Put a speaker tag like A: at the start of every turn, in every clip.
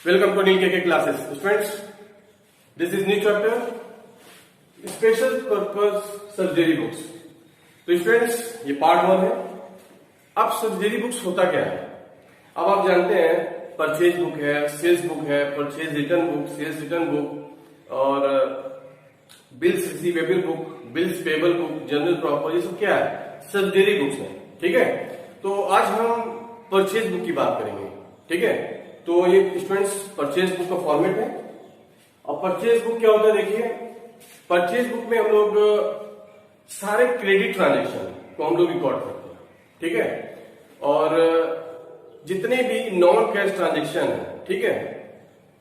A: Welcome to Anil KK classes. Students, this is new chapter, special purpose surgery books. तो students, ये part 1 है. अब surgery books होता क्या है? अब आप जानते हैं परचेज बुक है, सेल्स बुक है, purchase return book, sales return book और bills receivable book, bills payable book, journal proper, ये सब क्या है? सर्जरी बुक्स है. ठीक है. तो आज हम परचेज बुक की बात करेंगे. ठीक है. तो ये स्टूडेंट्स परचेज बुक का फॉर्मेट है. और परचेज बुक क्या होता है? देखिए, परचेज बुक में हम लोग सारे क्रेडिट ट्रांजेक्शन को हम लोग रिकॉर्ड करते हैं. ठीक है. और जितने भी नॉन कैश ट्रांजेक्शन है, ठीक है,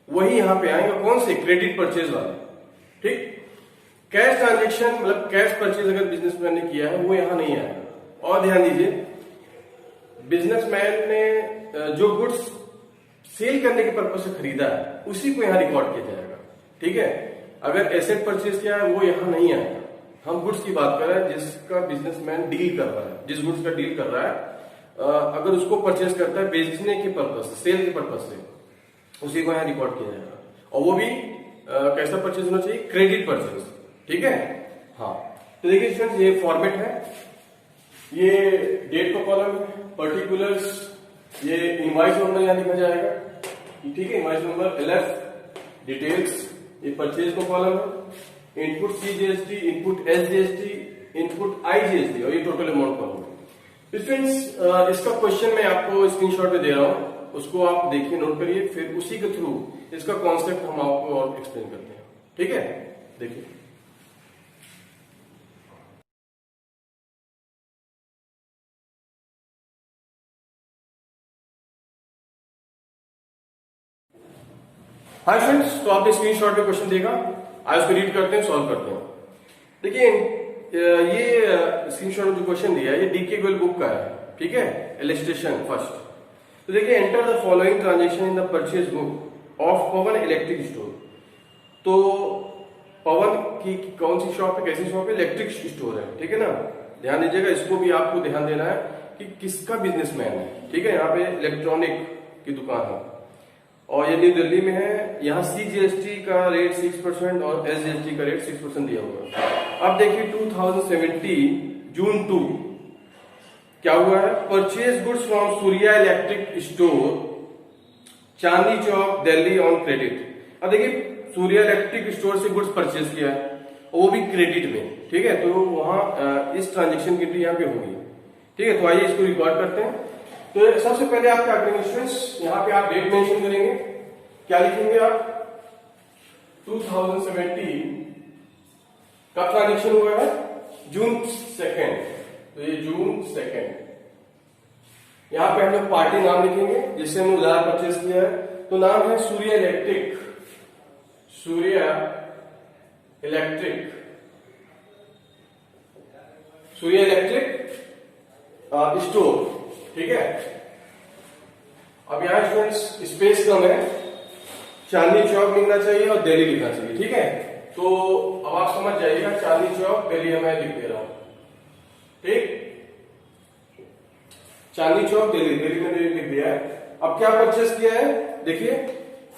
A: वही यहां पे आएंगे. कौन से? क्रेडिट परचेज वाले. ठीक. कैश ट्रांजेक्शन मतलब कैश परचेज अगर बिजनेसमैन ने किया है वो यहां नहीं आएगा. और ध्यान दीजिए, बिजनेसमैन ने जो गुड्स सेल करने के पर्पज से खरीदा है उसी को यहां रिकॉर्ड किया जाएगा. ठीक है. अगर एसेट परचेज किया है वो यहां नहीं आएगा. हम गुड्स की बात कर रहे हैं जिसका बिजनेसमैन डील कर रहा है, जिस गुड्स का डील कर रहा है, अगर उसको परचेज करता है बेचने के पर्पज से, सेल के पर्पज से, उसी को यहां रिकॉर्ड किया जाएगा. और वो भी कैसा परचेज होना चाहिए? Credit purchase. ठीक है. हाँ. तो देखिए स्टूडेंट्स, ये फॉर्मेट है. ये डेट का कॉलम है, पर्टिकुलर्स, ये इनवॉइस नंबर यहां लिखा जाएगा. ठीक है. इनवॉइस नंबर, एलएफ, डिटेल्स, ये परचेज का कॉलम है. Input CGST, input SGST, input IGST और ये टोटल अमाउंट कॉलम है. स्टूडेंट्स, इसका क्वेश्चन मैं आपको स्क्रीनशॉट में दे रहा हूं, उसको आप देखिए, नोट करिए, फिर उसी के थ्रू इसका कॉन्सेप्ट हम आपको और एक्सप्लेन करते हैं. ठीक है. देखिए, हाय फ्रेंड्स. तो आपने स्क्रीनशॉट में क्वेश्चन देखा, आज उसको रीड करते हैं, सॉल्व करते हैं. देखिए, ये स्क्रीनशॉट में जो क्वेश्चन दिया है ये डीके गोयल बुक का है. ठीक है. Illustration first. तो देखिए, enter the following transaction in the purchase book of Pawan electric store. तो पवन की कौन सी शॉप है, कैसी शॉप है? इलेक्ट्रिक स्टोर है. ठीक है ना. ध्यान दीजिएगा, इसको भी आपको ध्यान देना है कि किसका बिजनेसमैन है. ठीक है. यहाँ पे इलेक्ट्रॉनिक की दुकान है और ये न्यू दिल्ली में है. यहाँ सीजीएसटी का रेट 6% और एसजीएसटी का रेट 6% दिया हुआ है. अब देखिए 2017 जून 2 क्या हुआ है? Purchase goods from Surya electric store, Chandni Chowk, Delhi on credit. अब देखिए, सूर्या इलेक्ट्रिक स्टोर से गुड्स परचेज किया है और वो भी क्रेडिट में. ठीक है. तो वहां इस ट्रांजेक्शन की एंट्री यहाँ पे होगी. ठीक है. तो आइए इसको रिकॉर्ड करते हैं. तो सबसे पहले आप क्या करेंगे स्टूडेंट्स? यहाँ पे आप डेट मेंशन करेंगे. क्या लिखेंगे आप? 2017 का ट्रांजेक्शन हुआ है जून 2. तो ये जून 2. यहाँ पे हम लोग पार्टी नाम लिखेंगे जिससे हमने उधार परचेज किया है. तो नाम है Surya electric, Surya electric, Surya electric store. ठीक है. अब यहां स्टूडेंट्स स्पेस कम है, चांदनी चौक लिखना चाहिए और दिल्ली लिखना चाहिए. ठीक है. तो अब आप समझ जाइएगा, चांदनी चौक दिल्ली मैं लिख दे रहा हूं. ठीक. चांदनी चौक दिल्ली, दिल्ली में लिख दिया है. अब क्या परचेस किया है? देखिए,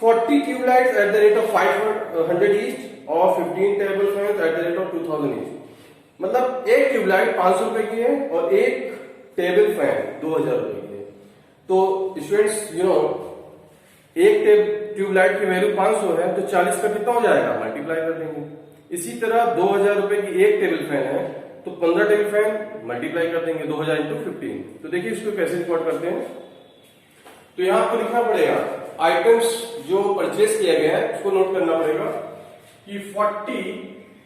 A: 40 tubelights at the rate of 500 each और 15 table fans at the rate of 2000 each. मतलब एक ट्यूबलाइट 500 रुपए की है और एक टेबल फैन 2000 रुपए की है. तो स्टूडेंट्स यू नो, एक ट्यूबलाइट की वैल्यू 500 है तो 40 का कितना हो जाएगा? मल्टीप्लाई कर देंगे. इसी तरह 2000 रुपए की एक टेबल फैन है तो 15 टेबल फैन मल्टीप्लाई कर देंगे, 2000 इंटू 15. तो देखिए इसको कैसे रिकॉर्ड करते हैं. तो यहां आपको लिखना पड़ेगा आइटम्स जो परचेज किया गया है उसको नोट करना पड़ेगा कि 40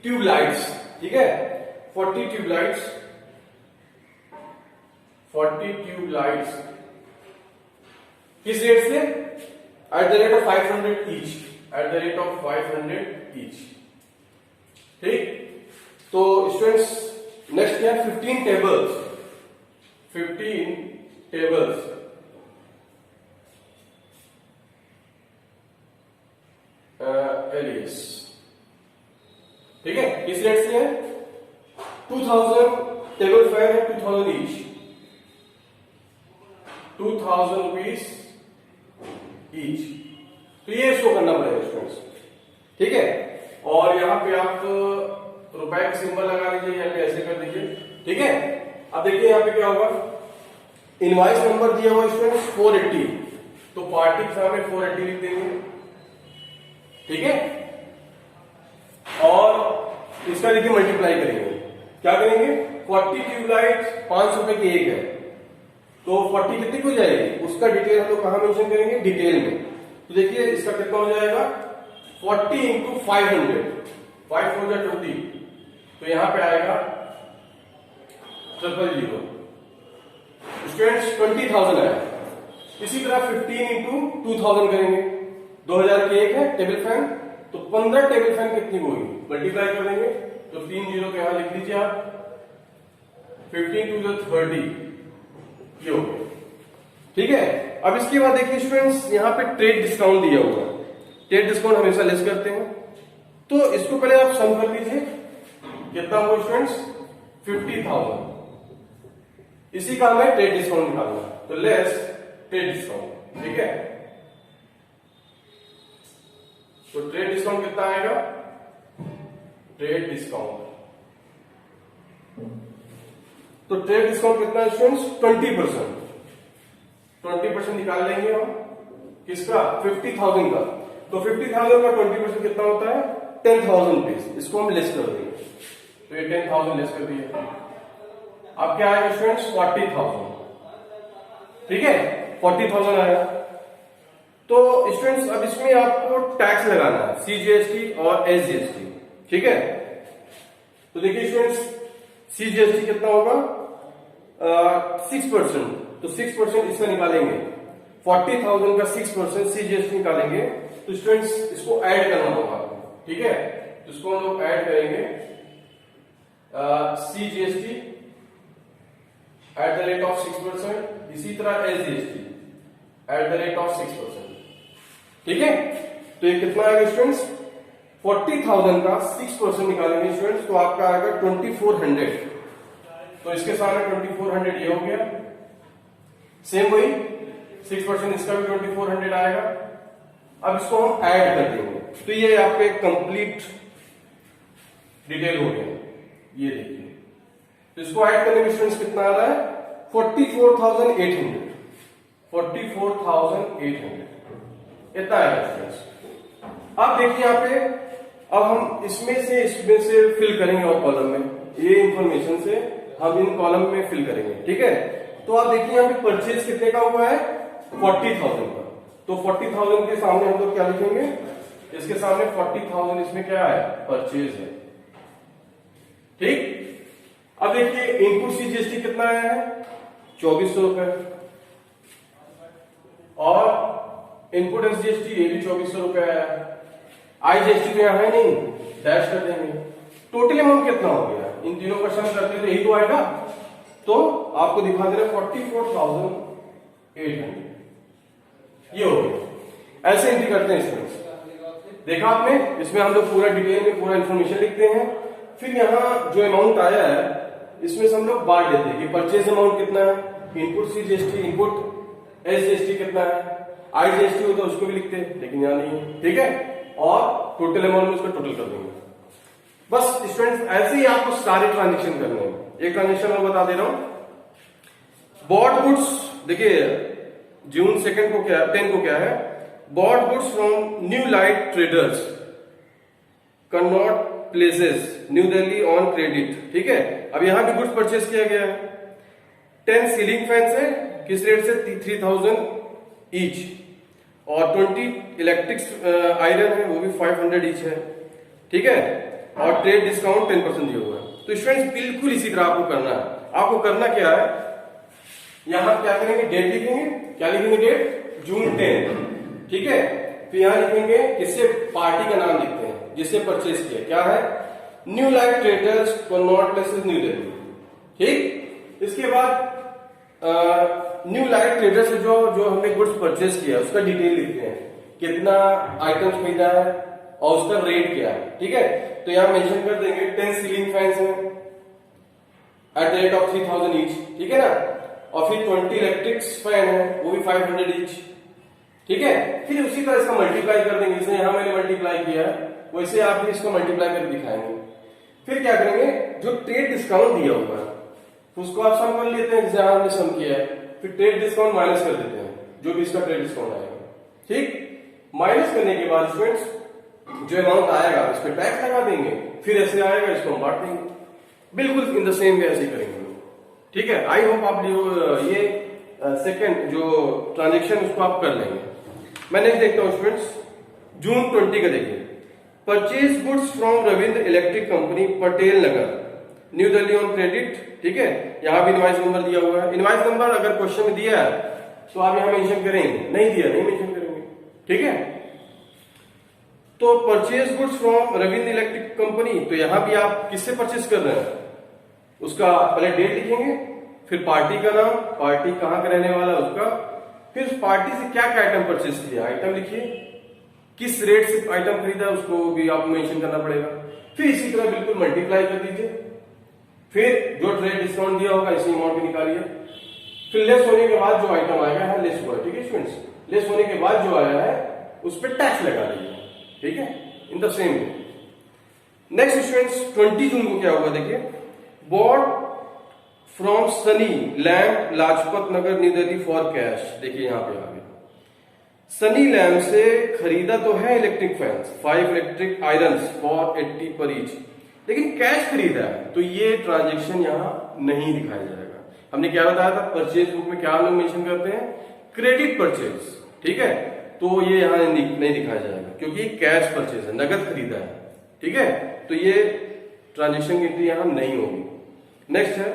A: ट्यूबलाइट्स. ठीक है. 40 ट्यूबलाइट्स, 40 ट्यूबलाइट्स किस रेट से? At the rate of 500 each, at the rate of 500 each. ठीक. तो स्टूडेंट्स नेक्स्ट क्या है? 15 टेबल्स, 15 टेबल्स एलियस. ठीक है. किस रेट से है? 2000 टेबल फैन है, 2000 ईच, 2000 रुपीज ईच. तो ये शो करना पड़ेगा स्टूडेंट्स, ठीक है। और यहाँ पे आप रुपए का सिंबल लगा लीजिए या फिर ऐसे कर दीजिए, ठीक है। अब देखिए यहाँ पे क्या होगा, इनवॉइस नंबर दिया हुआ स्टूडेंट्स 480, तो पार्टी के सामने 480 लिख देंगे, ठीक है। और इसका देखिए मल्टीप्लाई करेंगे, क्या करेंगे, 40 ट्यूबलाइट 5 रुपए की एक है, तो 40 कितनी हो जाएगी, उसका डिटेल हम लोग कहां मेंशन करेंगे, डिटेल में। तो देखिए इसका कितना हो जाएगा, 40 इंटू 500, 5 4 जा 20, तो यहां पे आएगा 000 स्टूडेंट्स 20,000 आया। इसी तरह 15 इंटू 2000 करेंगे, 2000 की एक है टेबल फैन, तो 15 टेबल फैन कितनी होगी, मल्टीप्लाई कर देंगे, तो 3 जीरो के यहां लिख दीजिए आप, 15 टू 30, ये हो गया, ठीक है। अब इसके बाद देखिए स्टूडेंट्स यहाँ पे ट्रेड डिस्काउंट दिया हुआ है, ट्रेड डिस्काउंट हमेशा लेस करते हैं, तो इसको पहले आप सम कर लीजिए, कितना होगा स्टूडेंट्स, 50,000, इसी का हमें ट्रेड डिस्काउंट निकालना, तो लेस ट्रेड डिस्काउंट, ठीक है। तो ट्रेड डिस्काउंट कितना आएगा, ट्रेड डिस्काउंट, तो ट्रेड डिस्काउंट कितना है स्टूडेंट्स, 20%, 20% निकाल लेंगे हम, किसका, 50,000 का, तो 50,000 का 20% कितना होता है, 10,000 रुपीज, इसको हम लेस कर देंगे, तो ये 10,000 लेस कर दिए, अब क्या आएगा स्टूडेंट्स, 40,000, ठीक है, 40,000 आएगा। तो स्टूडेंट्स अब इसमें आपको टैक्स लगाना है, CGST और SGST, ठीक है। तो देखिए स्टूडेंट्स CGST कितना होगा, 6%, तो 6% इसका निकालेंगे, 40,000 का 6% CGST निकालेंगे, तो स्टूडेंट्स इसको ऐड करना होगा, ठीक है। तो इसको हम लोग ऐड करेंगे, CGST @ 6%, इसी तरह SGST @ 6%, ठीक है। तो ये कितना आएगा स्टूडेंट्स, 40,000 का 6% निकालेंगे स्टूडेंट्स, तो आपका आएगा 2400, तो इसके सामने 2400 ये हो गया, सेम वही 6% इसका भी 2400 आएगा। अब इसको हम ऐड कर देंगे, तो ये आपके कंप्लीट डिटेल हो गया, ये देखिए, तो इसको ऐड करने में स्टूडेंट्स कितना आ रहा है, 44,800, 44,800 इतना आएगा स्टूडेंट्स। अब देखिए यहाँ पे, अब हम इसमें से फिल करेंगे और कॉलम में, ये इंफॉर्मेशन से हम इन कॉलम में फिल करेंगे, ठीक है। तो आप देखिए यहाँ पे परचेज कितने का हुआ है, 40,000 का, तो 40,000 के सामने हम लोग क्या लिखेंगे, इसके सामने 40,000 इसमें क्या है, परचेज है, ठीक। अब देखिए इनपुट CGST कितना आया है, 2400 रुपए, और इनपुट SGST ये भी 2400 रुपए आया है, IGST तो यहां है नहीं, डैश कर देंगे, टोटल अमाउंट कितना हो गया, इन तीनों का सम करते तो यही तो आएगा, तो आपको दिखा दे रहा 44,800, ये हो गया। ऐसे एंट्री करते हैं स्टूडेंट्स, देखा आपने, इसमें हम लोग पूरा डिटेल में पूरा इंफॉर्मेशन लिखते हैं, फिर यहाँ जो अमाउंट आया है इसमें से हम लोग बांट देते हैं कि परचेज अमाउंट कितना है, इनपुट CGST, इनपुट SGST कितना है, IGST हो तो उसको भी लिखते हैं, लेकिन यहाँ नहीं है, ठीक है। और टोटल अमाउंट में उसका टोटल कर देंगे, बस स्टूडेंट्स ऐसे ही आपको सारे ट्रांजेक्शन करने हैं। एक ट्रांजेक्शन मैं बता दे रहा हूं, बॉट गुड्स, देखिए जून 2 को क्या, 10 को क्या है, bought goods from new light traders Connaught places new Delhi on credit, ठीक है। अब यहां भी गुड्स परचेस किया गया है, 10 सीलिंग फैंस है, किस रेट से, 3,000 ईच, और 20 इलेक्ट्रिक आयरन है, वो भी 500 ईच है, ठीक है। और ट्रेड डिस्काउंट 10% दिया हुआ है। तो स्टूडेंट्स बिल्कुल इसी तरह आपको करना है। आपको करना क्या है, यहां क्या करेंगे, डेट लिखेंगे, क्या लिखेंगे, डेट जून 10, ठीक है। फिर यहां लिखेंगे, किससे, पार्टी का नाम लिखते हैं जिससे परचेज किया, क्या है, new life traders Connaught places new Delhi, ठीक। इसके बाद न्यू लाइफ ट्रेडर्स से जो हमने गुड्स परचेज किया उसका डिटेल लिखते हैं, कितना आइटम्स खरीदा है और उसका रेट क्या है, ठीक है। तो यहां मेंशन कर देंगे 10 सीलिंग फैंस हैं @ 3,000 ईच, ठीक है ना। और फिर 20 इलेक्ट्रिक फैन है, वो भी 500 ईच, ठीक है। फिर उसी तरह इसका मल्टीप्लाई कर देंगे, जैसे यहां मैंने मल्टीप्लाई किया है वैसे आप भी इसको मल्टीप्लाई करके दिखाएंगे। फिर क्या करेंगे, जो ट्रेड डिस्काउंट दिया हुआ है उसको आप सम कर लेते हैं, जहां हमने सम किया है, फिर ट्रेड डिस्काउंट माइनस कर देते हैं, जो भी इसका ट्रेड डिस्काउंट आएगा। ठीक, माइनस करने के बाद स्टूडेंट्स जो अमाउंट आएगा उस पर टैक्स लगा देंगे, फिर ऐसे आएगा इसको हम बांट देंगे, बिल्कुल इन द सेम वे ऐसे करेंगे। ठीक है, आई होप आप ये सेकंड जो ट्रांजेक्शन उसको आप कर लेंगे। मैं नेक्स्ट देखता हूं स्टूडेंट्स, जून 20 का देखिए, purchase goods from Ravindra electric company Patel Nagar new Delhi on credit. ठीक है, यहां भी इनवॉइस नंबर दिया हुआ है। इनवॉइस नंबर अगर क्वेश्चन में दिया है तो आप यहां मेंशन करेंगे, नहीं दिया नहीं मेंशन करेंगे। ठीक है, तो purchase goods from Ravindra electric company, तो यहां भी आप किससे परचेज कर रहे हैं उसका पहले डेट लिखेंगे, फिर पार्टी का नाम, पार्टी कहां का रहने वाला उसका, फिर उस पार्टी से क्या क्या आइटम परचेज किया, आइटम लिखिए, किस रेट से आइटम खरीदा उसको भी आपको मेंशन करना पड़ेगा। फिर इसी तरह बिल्कुल मल्टीप्लाई कर दीजिए, फिर जो ट्रेड डिस्काउंट दिया होगा इसी अमाउंट को निकालिए, फिर लेस होने के बाद जो आइटम आएगा है लेस हुआ। ठीक है स्टूडेंट्स, लेस होने के बाद जो आया है उस पर टैक्स लगा दीजिए। ठीक है, in the same way. Next students 20 जून को क्या हुआ देखिए, bought from Sunny lamp Lajpat Nagar new Delhi for cash. देखिए यहां पे आ गया, सनी लैम्प से खरीदा तो है electric fans 5 electric irons for 80 पर ईच, लेकिन कैश खरीदा है, तो ये ट्रांजेक्शन यहां नहीं दिखाया जाएगा। हमने क्या बताया था, परचेज बुक में क्या हम लोग मेंशन करते हैं, क्रेडिट परचेज। ठीक है, तो ये यहां नहीं दिखाया जाएगा क्योंकि कैश परचेज है, नगद खरीदा है। ठीक है, तो ये ट्रांजेक्शन की एंट्री यहां नहीं होगी। नेक्स्ट है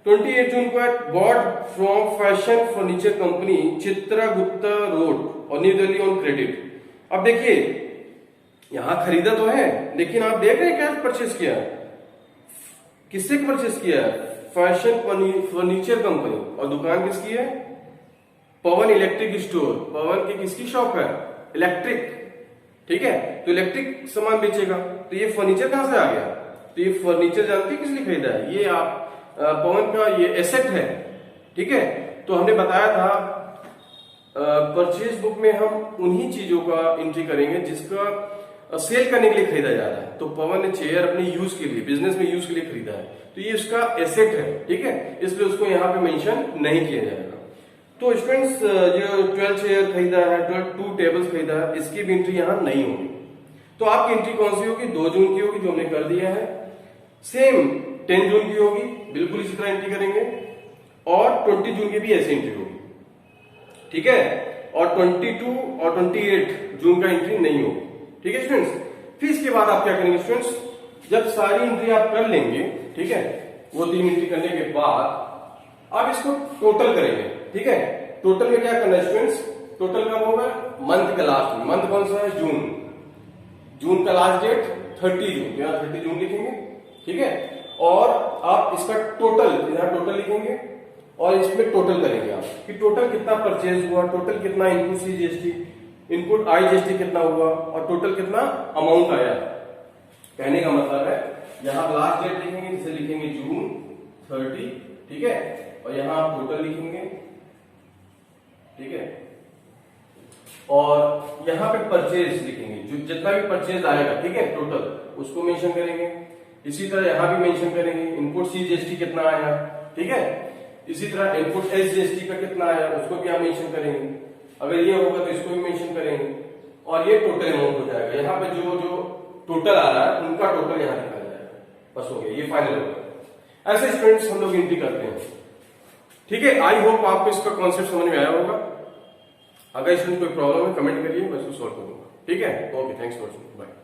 A: 28 जून को, bought from fashion furniture company Chitragupta road और न्यू दिल्ली ऑन क्रेडिट। अब देखिए यहां खरीदा तो है, लेकिन आप देख रहे हैं क्या परचेज किया है, किससे परचेज किया है, फैशन फर्नीचर कंपनी, और दुकान किसकी है, पवन इलेक्ट्रिक स्टोर। पवन की किसकी शॉप है, इलेक्ट्रिक। ठीक है, तो इलेक्ट्रिक सामान बेचेगा, तो ये फर्नीचर कहां से आ गया, तो ये फर्नीचर जानते हैं किस लिए खरीदा है, ये आप पवन का ये एसेट है। ठीक है, तो हमने बताया था परचेज बुक में हम उन्हीं चीजों का एंट्री करेंगे जिसका सेल करने के लिए खरीदा जा रहा है। तो पवन ने चेयर अपने यूज के लिए, बिजनेस में यूज के लिए खरीदा है, तो ये उसका एसेट है। ठीक है, इसलिए उसको यहाँ पे मेंशन नहीं किया जाएगा। तो स्टूडेंट्स जो 12 चेयर खरीदा है, 2 टेबल्स खरीदा है, इसकी भी एंट्री यहाँ नहीं होगी। तो आपकी एंट्री कौन सी होगी, 2 जून की होगी जो हमने कर दिया है। सेम 10 जून की होगी, बिल्कुल इसी तरह एंट्री करेंगे, और 20 जून की भी ऐसी एंट्री होगी। ठीक है, और 22 और 28 जून का एंट्री नहीं होगी। ठीक है स्टूडेंट्स, फिर इसके बाद आप क्या करेंगे स्टूडेंट्स, जब सारी एंट्री आप कर लेंगे, ठीक है, वो 3 एंट्री करने के बाद आप इसको टोटल करेंगे। ठीक है, टोटल में क्या करना है स्टूडेंट्स, टोटल कब होगा, मंथ का लास्ट में, मंथ कौन सा है, जून, जून का लास्ट डेट 30 जून, यहाँ 30 जून लिखेंगे। ठीक है, और आप इसका टोटल यहां टोटल लिखेंगे और इसमें टोटल करेंगे आप कि टोटल कितना परचेज हुआ, टोटल कितना input C GST, input I GST कितना हुआ, और टोटल कितना अमाउंट आया। कहने का मतलब है यहां लास्ट डेट लिखेंगे, जिसे लिखेंगे जून 30। ठीक है, और यहां आप टोटल लिखेंगे। ठीक है, और यहां पे परचेज लिखेंगे, जो जितना भी परचेज आएगा, ठीक है, टोटल उसको मेंशन करेंगे। इसी तरह यहां भी मेंशन करेंगे इनपुट सी जीएसटी कितना आया। ठीक है, इसी तरह इनपुट एस जीएसटी का कितना आया उसको भी हम मेंशन करेंगे। अगर ये होगा तो इसको भी मेंशन करेंगे, और ये टोटल अमाउंट हो जाएगा। यहाँ पे जो जो टोटल आ रहा है उनका टोटल यहाँ दिखाया जाएगा, बस हो गया, ये फाइनल होगा। ऐसे स्टूडेंट्स हम लोग एंट्री करते हैं। ठीक है, आई होप आपको इसका कॉन्सेप्ट समझ में आया होगा। अगर इसमें कोई प्रॉब्लम है कमेंट करिए, मैं उसको सॉल्व करूंगा। ठीक है, okay, thanks for watching, bye.